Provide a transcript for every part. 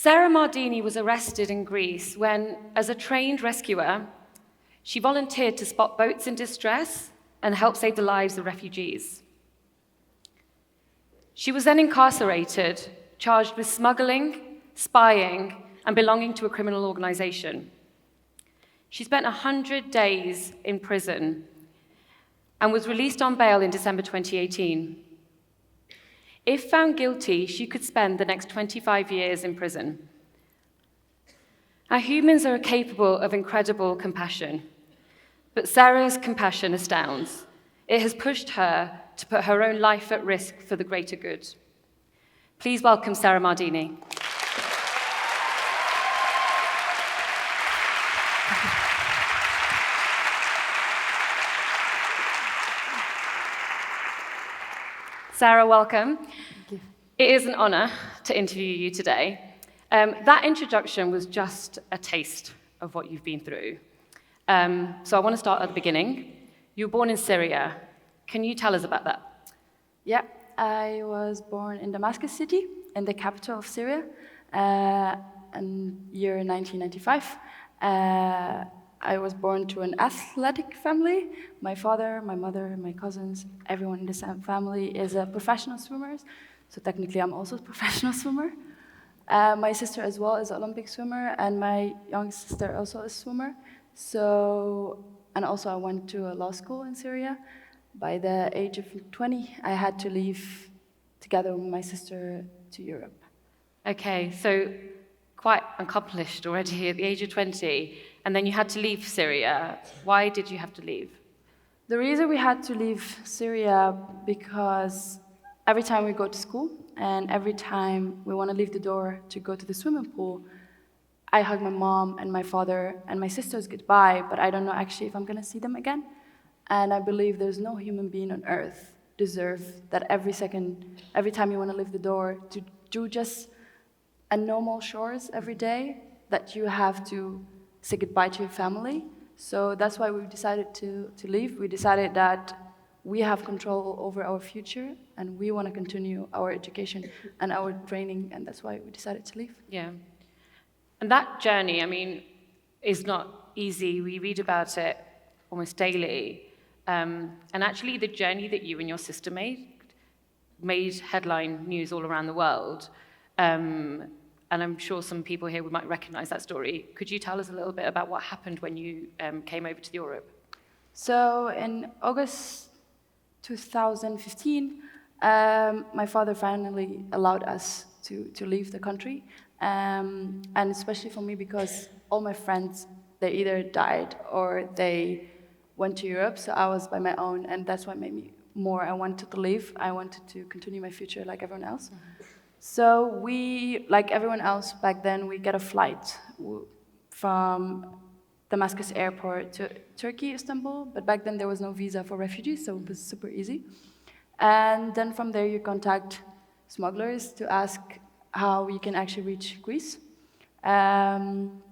Sarah Mardini was arrested in Greece when, as a trained rescuer, she volunteered to spot boats in distress and help save the lives of refugees. She was then incarcerated, charged with smuggling, spying, and belonging to a criminal organization. She spent 100 days in prison and was released on bail in December 2018. If found guilty, she could spend the next 25 years in prison. Our humans are capable of incredible compassion, but Sarah's compassion astounds. It has pushed her to put her own life at risk for the greater good. Please welcome Sarah Mardini. Sarah, welcome. Thank you. It is an honor to interview you today. That introduction was just a taste of what you've been through. So I want to start at the beginning. You were born in Syria. Can you tell us about that? Yeah, I was born in Damascus city, in the capital of Syria, in year 1995. I was born to an athletic family. My father, my mother, my cousins, everyone in the same family is a professional swimmer. So technically, I'm also a professional swimmer. My sister as well is an Olympic swimmer, and my young sister also is a swimmer. And also I went to a law school in Syria. By the age of 20, I had to leave together with my sister to Europe. Okay, so quite accomplished already at the age of 20, and then you had to leave Syria. Why did you have to leave? The reason we had to leave Syria because every time we go to school and every time we want to leave the door to go to the swimming pool, I hug my mom and my father and my sisters goodbye, but I don't know actually if I'm going to see them again. And I believe there's no human being on earth deserve that every time you want to leave the door to do just a normal chores every day, that you have to say goodbye to your family. So that's why we decided to leave. We decided that we have control over our future and we want to continue our education and our training, and that's why we decided to leave. Yeah. And that journey, I mean, is not easy. We read about it almost daily. And actually, the journey that you and your sister made headline news all around the world. And I'm sure some people here might recognize that story. Could you tell us a little bit about what happened when you came over to Europe? So in August 2015, my father finally allowed us to leave the country. And especially for me, because all my friends, they either died or they went to Europe, so I was by my own, and that's what made me I wanted to leave. I wanted to continue my future like everyone else. Mm-hmm. So we, like everyone else back then, we get a flight from Damascus airport to Turkey, Istanbul, but back then there was no visa for refugees, so it was super easy. And then from there you contact smugglers to ask how you can actually reach Greece. And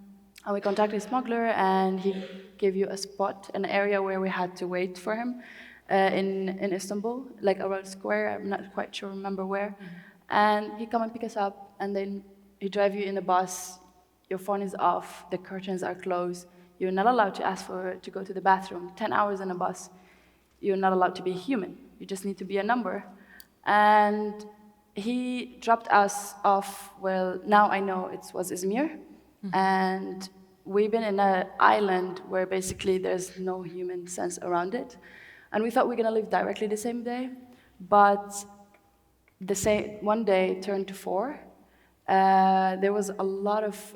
we contacted a smuggler, and he gave you a spot, an area where we had to wait for him in Istanbul, like around a square, I'm not quite sure, remember where. Mm-hmm. And he come and pick us up, and then he drive you in the bus. Your phone is off, the curtains are closed. You're not allowed to ask to go to the bathroom. 10 hours in a bus, you're not allowed to be human. You just need to be a number. And he dropped us off, well, now I know it was Izmir. Mm-hmm. And we've been in an island where basically there's no human sense around it. And we thought we were gonna leave directly the same day, but one day turned to 4. There was a lot of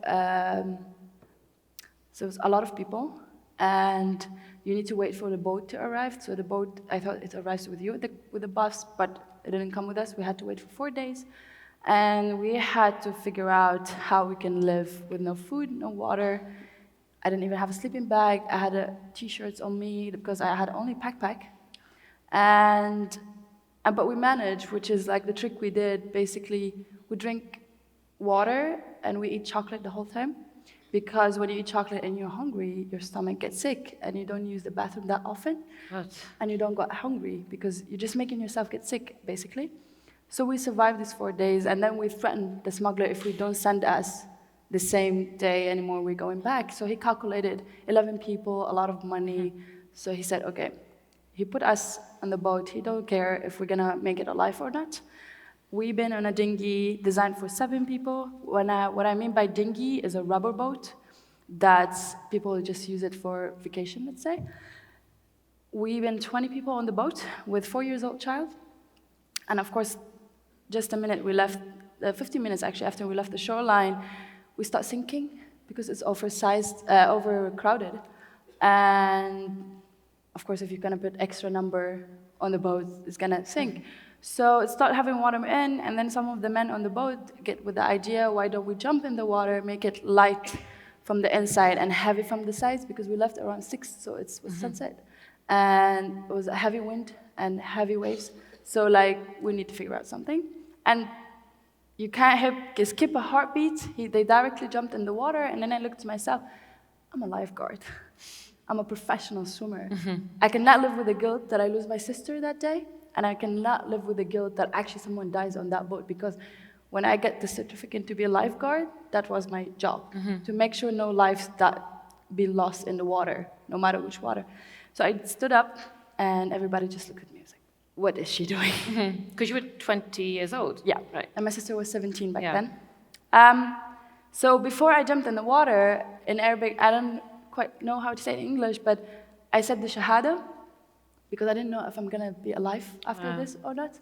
people, and you need to wait for the boat to arrive. So the boat, I thought it arrives with you, with the bus, but it didn't come with us. We had to wait for 4 days, and we had to figure out how we can live with no food, no water. I didn't even have a sleeping bag. I had t-shirts on me because I had only backpack, but we managed, which is like the trick we did. Basically, we drink water and we eat chocolate the whole time, because when you eat chocolate and you're hungry, your stomach gets sick and you don't use the bathroom that often. What? And you don't get hungry because you're just making yourself get sick, basically. So we survived these 4 days, and then we threatened the smuggler, if we don't send us the same day anymore, we're going back. So he calculated 11 people, a lot of money. So he said, okay, he put us on the boat. He don't care if we're gonna make it alive or not. We've been on a dinghy designed for 7 people. What I mean by dinghy is a rubber boat that people just use it for vacation, let's say. We've been 20 people on the boat with 4-year-old child. And of course, just a minute we left, 15 minutes actually after we left the shoreline, we start sinking because it's overcrowded. And of course, if you're gonna put extra number on the boat, it's gonna sink. So it started having water in, and then some of the men on the boat get with the idea, why don't we jump in the water, make it light from the inside and heavy from the sides, because we left around 6, so it was sunset. And it was a heavy wind and heavy waves. So like, we need to figure out something. And you can't skip a heartbeat. They directly jumped in the water, and then I looked to myself, I'm a lifeguard. I'm a professional swimmer. I cannot live with the guilt that I lose my sister that day, and I cannot live with the guilt that actually someone dies on that boat, because when I get the certificate to be a lifeguard, that was my job, to make sure no lives that be lost in the water, no matter which water. So I stood up, and everybody just looked at me. I was like, what is she doing? Because you were 20 years old. Yeah, right. And my sister was 17 back then. So before I jumped in the water, in Arabic, I don't quite know how to say it in English, but I said the shahada, because I didn't know if I'm gonna be alive after this or not.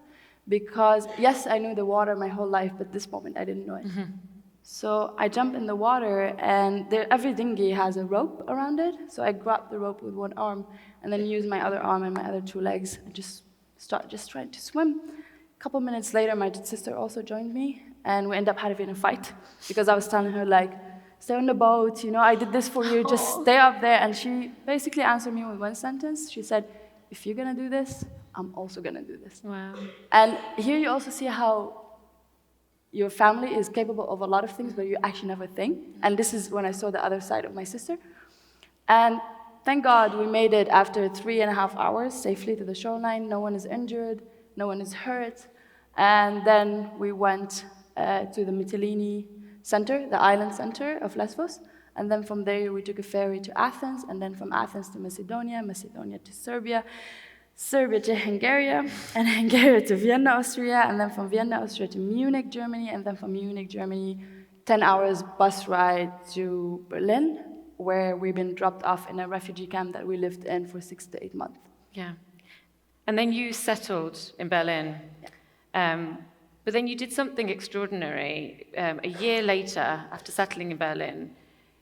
Because yes, I knew the water my whole life, but this moment I didn't know it. So I jumped in the water, and every dinghy has a rope around it. So I grabbed the rope with one arm, and then used my other arm and my other 2 legs, and just trying to swim. A couple minutes later, my sister also joined me, and we ended up having a fight, because I was telling her, like, stay on the boat, I did this for you, just stay up there. And she basically answered me with one sentence. She said, if you're gonna do this, I'm also gonna do this. Wow. And here you also see how your family is capable of a lot of things, but you actually never think. And this is when I saw the other side of my sister. And thank God we made it after 3.5 hours safely to the shoreline. No one is injured, no one is hurt. And then we went to the Mytilene center, the island center of Lesbos. And then from there, we took a ferry to Athens, and then from Athens to Macedonia, Macedonia to Serbia, Serbia to Hungary, and Hungary to Vienna, Austria, and then from Vienna, Austria to Munich, Germany, and then from Munich, Germany, 10 hours bus ride to Berlin, where we've been dropped off in a refugee camp that we lived in for 6 to 8 months. Yeah. And then you settled in Berlin. Yeah. But then you did something extraordinary. A year later, after settling in Berlin,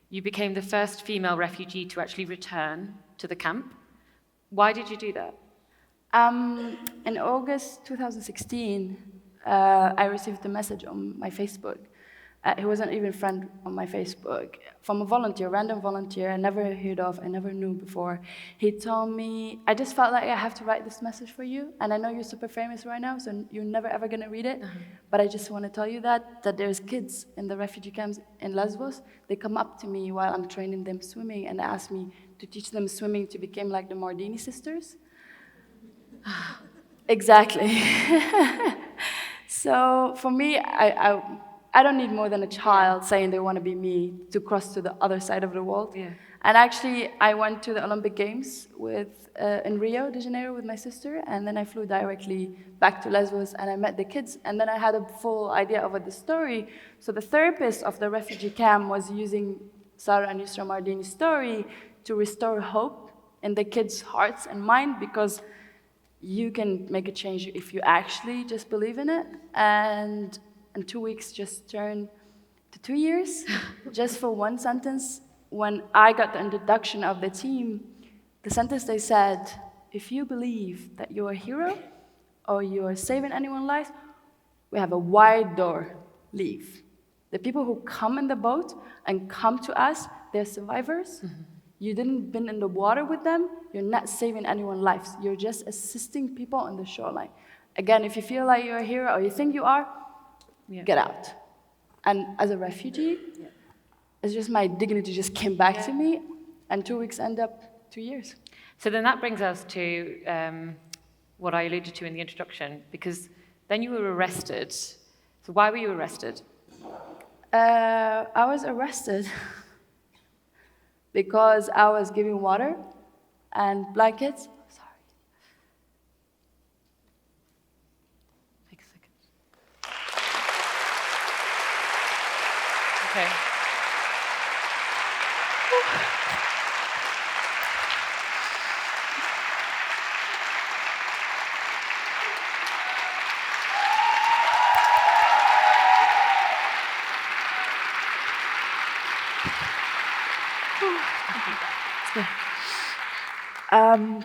you became the first female refugee to actually return to the camp. Why did you do that? In August 2016, I received a message on my Facebook. He wasn't even a friend on my Facebook, from a volunteer, random volunteer I never heard of, I never knew before. He told me, I just felt like I have to write this message for you, and I know you're super famous right now, so you're never ever gonna read it, but I just want to tell you that there's kids in the refugee camps in Lesbos. They come up to me while I'm training them swimming, and ask me to teach them swimming to become like the Mardini sisters. Exactly. So for me, I don't need more than a child saying they want to be me to cross to the other side of the world. Yeah. And actually, I went to the Olympic Games in Rio de Janeiro with my sister, and then I flew directly back to Lesbos, and I met the kids, and then I had a full idea of the story. So the therapist of the refugee camp was using Sarah and Yusra Mardini's story to restore hope in the kids' hearts and mind, because you can make a change if you actually just believe in it. And 2 weeks just turned to 2 years, just for one sentence. When I got the introduction of the team, the sentence they said, if you believe that you're a hero or you're saving anyone's life, we have a wide door, leave. The people who come in the boat and come to us, they're survivors. You didn't been in the water with them, you're not saving anyone's lives. You're just assisting people on the shoreline. Again, if you feel like you're a hero or you think you are, get out. And as a refugee, it's just my dignity just came back to me, and 2 weeks end up 2 years. So then that brings us to what I alluded to in the introduction, because Then you were arrested. So why were you arrested? I was arrested because I was giving water and blankets. Sorry. Take a second. Okay.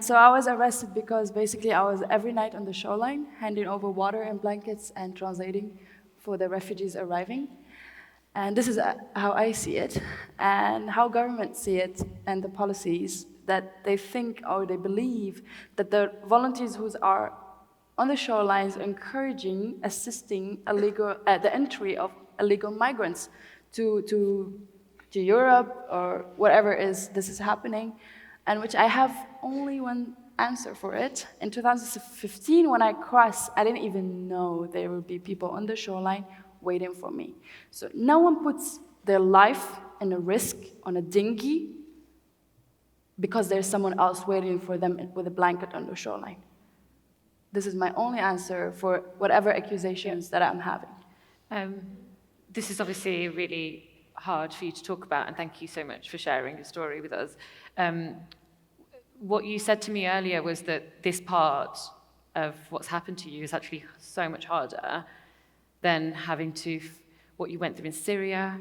So I was arrested because basically I was every night on the shoreline handing over water and blankets and translating for the refugees arriving. And this is how I see it and how governments see it and the policies that they think or they believe that the volunteers who are on the shorelines encouraging, assisting the entry of illegal migrants to Europe or whatever this is happening, and which I have only one answer for it. In 2015, when I crossed, I didn't even know there would be people on the shoreline waiting for me. So no one puts their life in a risk on a dinghy because there's someone else waiting for them with a blanket on the shoreline. This is my only answer for whatever accusations that I'm having. This is obviously really hard for you to talk about, and thank you so much for sharing your story with us. What you said to me earlier was that this part of what's happened to you is actually so much harder than having to, what you went through in Syria,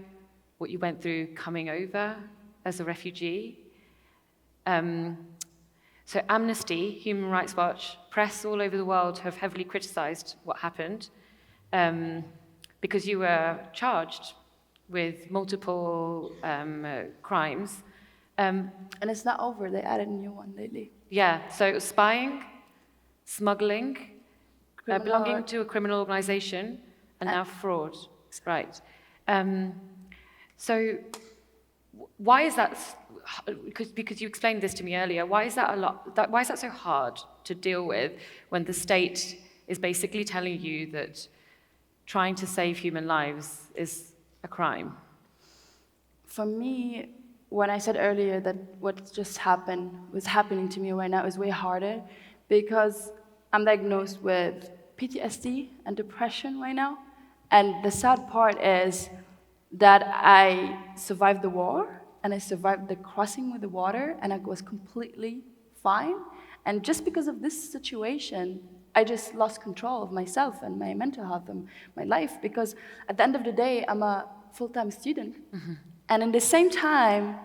what you went through coming over as a refugee. So Amnesty, Human Rights Watch, press all over the world have heavily criticized what happened because you were charged with multiple crimes. And it's not over, they added a new one lately. Yeah, so it was spying, smuggling, belonging to a criminal organization, and now fraud. Right. So why is that? Because you explained this to me earlier. Why is that why is that so hard to deal with when the state is basically telling you that trying to save human lives is a crime? For me, when I said earlier that what just happened was happening to me right now is way harder because I'm diagnosed with PTSD and depression right now. And the sad part is that I survived the war and I survived the crossing with the water and I was completely fine. And just because of this situation, I just lost control of myself and my mental health and my life because at the end of the day, I'm a full-time student. Mm-hmm. And in the same time,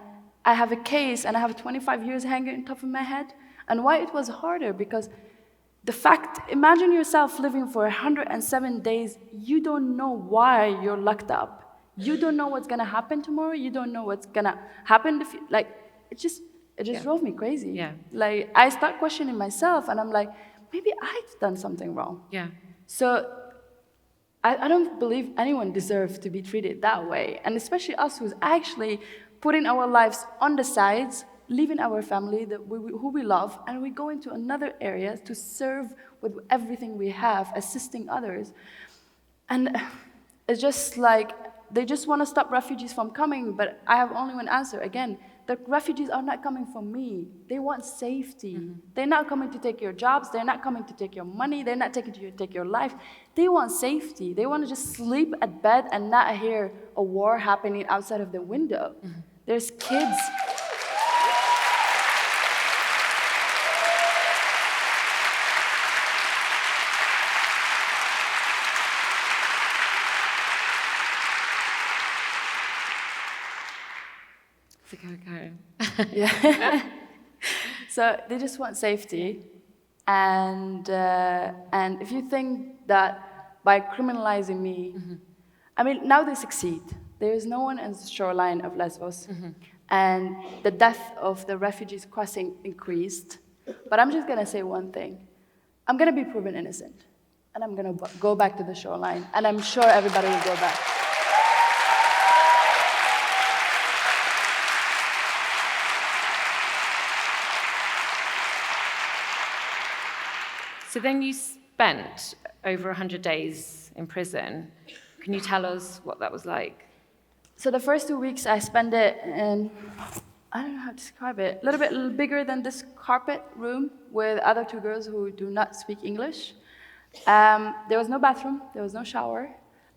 I have a case and I have 25 years hanging on top of my head. And why it was harder? Because the fact, imagine yourself living for 107 days, you don't know why you're locked up. You don't know what's gonna happen tomorrow, you don't know what's gonna happen, it just drove me crazy. Yeah. Like, I start questioning myself and I'm like, maybe I've done something wrong. Yeah. So, I don't believe anyone deserves to be treated that way, and especially us who's actually putting our lives on the sides, leaving our family who we love, and we go into another area to serve with everything we have, assisting others. And it's just like, they just want to stop refugees from coming, but I have only one answer. Again, the refugees are not coming for me. They want safety. Mm-hmm. They're not coming to take your jobs. They're not coming to take your money. They're not taking to take your life. They want safety. They want to just sleep at bed and not hear a war happening outside of the window. Mm-hmm. There's kids. Yeah. So they just want safety, and if you think that by criminalizing me, mm-hmm. I mean, now they succeed. There is no one on the shoreline of Lesbos, mm-hmm. and the death of the refugees crossing increased. But I'm just gonna say one thing: I'm gonna be proven innocent, and I'm gonna go back to the shoreline, and I'm sure everybody will go back. So then you spent over 100 days in prison. Can you tell us what that was like? So the first 2 weeks I spent it in, I don't know how to describe it, a little bit bigger than this carpet room with other 2 girls who do not speak English. There was no bathroom, there was no shower,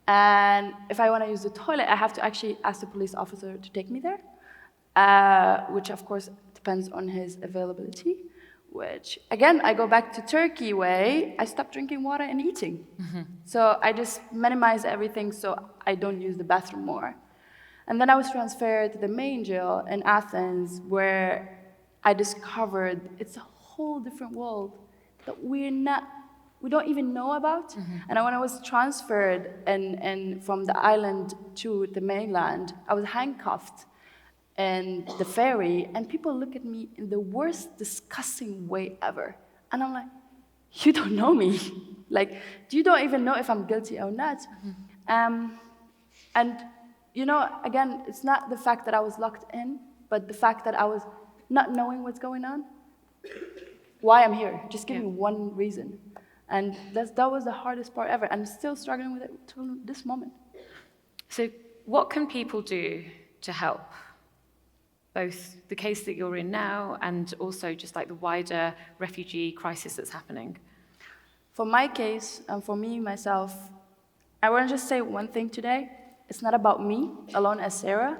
and if I want to use the toilet, I have to actually ask the police officer to take me there, which of course depends on his availability, which, again, I go back to Turkey way, I stopped drinking water and eating. So I just minimize everything so I don't use the bathroom more. And then I was transferred to the main jail in Athens, where I discovered it's a whole different world that we don't even know about. And when I was transferred and from the island to the mainland, I was handcuffed in the ferry, and people look at me in the worst, disgusting way ever. And I'm like, you don't know me. Like, you don't even know if I'm guilty or not. And, you know, again, it's not the fact that I was locked in, but the fact that I was not knowing what's going on. Why I'm here. Just give me one reason. And that was the hardest part ever. I'm still struggling with it to this moment. So what can people do to help? Both the case that you're in now and also just like the wider refugee crisis that's happening. For my case, and for me, myself, I want to just say one thing today. It's not about me alone as Sarah.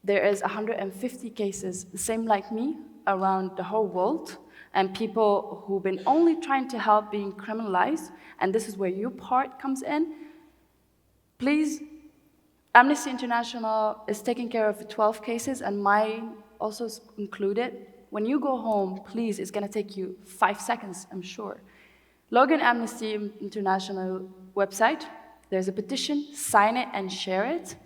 There is 150 cases, the same like me, around the whole world, and people who've been only trying to help being criminalized, and this is where your part comes in. Please, Amnesty International is taking care of 12 cases, and mine also is included. When you go home, please, it's going to take you 5 seconds, I'm sure. Log in Amnesty International website. There's a petition, sign it and share it.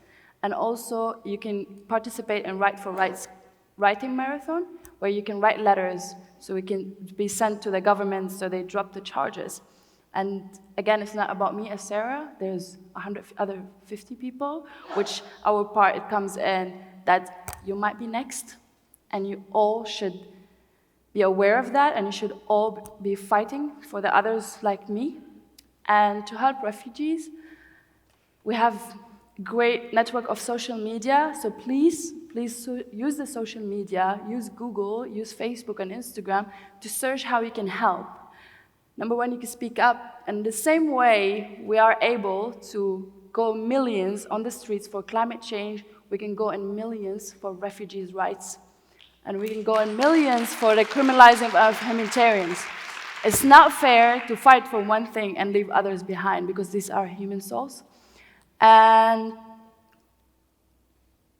And also, you can participate in Right for Rights writing marathon, where you can write letters so it can be sent to the government so they drop the charges. And again, it's not about me as Sarah. There's 150 people, which our part, it comes in that you might be next, and you all should be aware of that, and you should all be fighting for the others like me. And to help refugees, we have a great network of social media, so please use the social media, use Google, use Facebook and Instagram to search how you can help. Number one, you can speak up, and the same way we are able to go millions on the streets for climate change, we can go in millions for refugees' rights, and we can go in millions for the criminalizing of humanitarians. It's not fair to fight for one thing and leave others behind, because these are human souls. And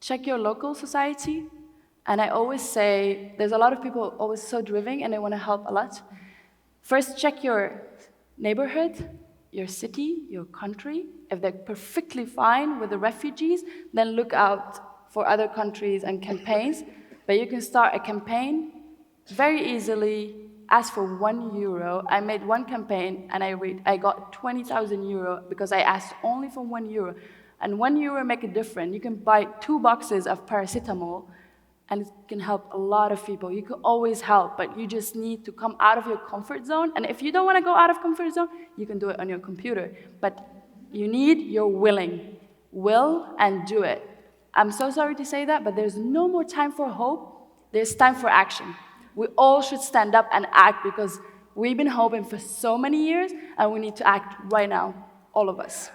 check your local society. And I always say, there's a lot of people always so driven and they want to help a lot. First, check your neighborhood, your city, your country. If they're perfectly fine with the refugees, then look out for other countries and campaigns. But you can start a campaign very easily. Ask for €1. I made one campaign and I got 20,000 euro because I asked only for €1. And €1 make a difference. You can buy 2 boxes of paracetamol and it can help a lot of people. You can always help, but you just need to come out of your comfort zone. And if you don't want to go out of comfort zone, you can do it on your computer. But you need your will and do it. I'm so sorry to say that, but there's no more time for hope. There's time for action. We all should stand up and act, because we've been hoping for so many years, and we need to act right now, all of us.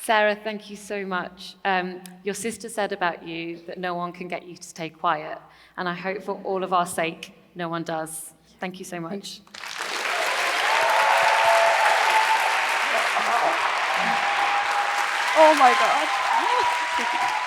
Sarah, thank you so much. Your sister said about you that no one can get you to stay quiet, and I hope for all of our sake, no one does. Thank you so much. Oh my God.